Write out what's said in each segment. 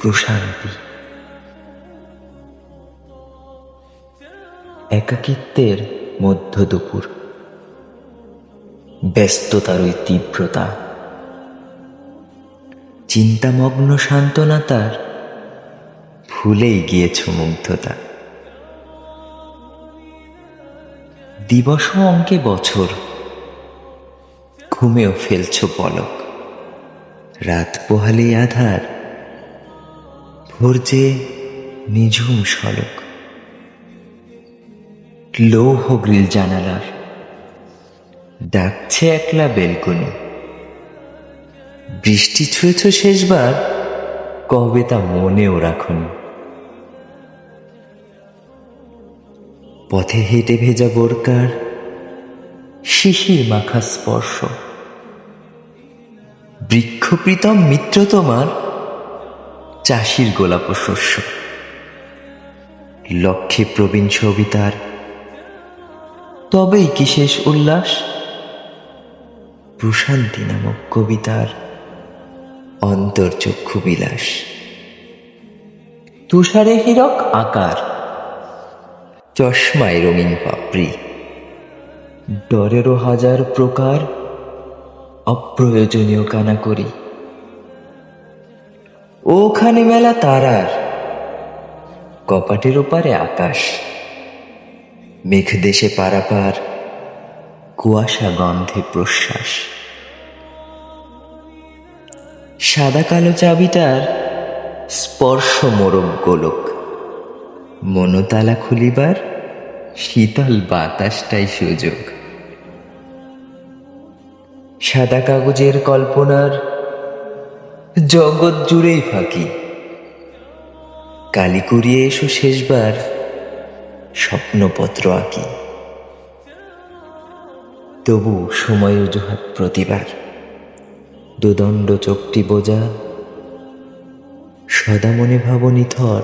প্রশান্তি। একাকিত্বের মধ্য দুপুর, ব্যস্ততার ওই তীব্রতা, চিন্তামগ্ন সান্ত্বনা তার, ভুলেই গিয়েছ মুগ্ধতা। দিবস অঙ্কে বছর, ঘুমেও ফেলছ পলক। রাত পোহালেই আধার, ভোর যে নিঝুম সলক। লৌহ গ্রিল জানালার, ডাকছে একলা বেলকনি। বৃষ্টি ছুঁয়েছ শেষবার, কবে তা মনেও রাখনি। পথে হেঁটে ভেজা বোরকার শিশির মাখা স্পর্শ। বৃক্ষপ্রীতম মিত্র তোমার, চাষির গোলাপ শস্য। লক্ষ্যে প্রবীণ সবিতার, তবেই কি শেষ উল্লাস? প্রশান্তি নামক কবিতার অন্তর্চক্ষু বিলাস। তুষারে হীরক আকার, চশমায় রঙিন পাপড়ি। ডরেরও হাজার প্রকার, অপ্রয়োজনীয় কানাকড়ি। ওখানে মেলা তারার, কপাটের ওপারে আকাশ। মেঘ দেশে পারাপার, কুয়াশা গন্ধে প্রশ্বাস। সাদা কালো চাবিটার স্পর্শ মোরগ গোলক। মনোতালা খুলিবার শীতল বাতাসটাই সুযোগ। সাদা কাগজের কল্পনার জগৎ জুড়েই ফাঁকি। কালি কুড়িয়ে এসো শেষবার, স্বপ্নপত্র আঁকি। তবু সময় অজুহাত প্রতিবার, দুদণ্ড চোখটি বোঝা। সদা মনে ভাবনি থর,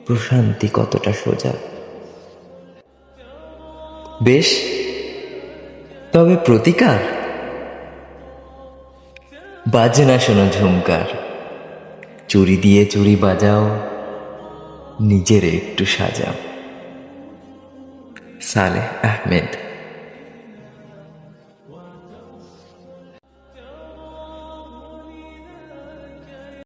প্রশান্তি কতটা সোজা। বেশ, তবে প্রতিকার? বাজে না শোনো ঝুমকার। চুরি দিয়ে চুরি বাজাও, নিজের একটু সাজাও। সালেহ আহমেদ।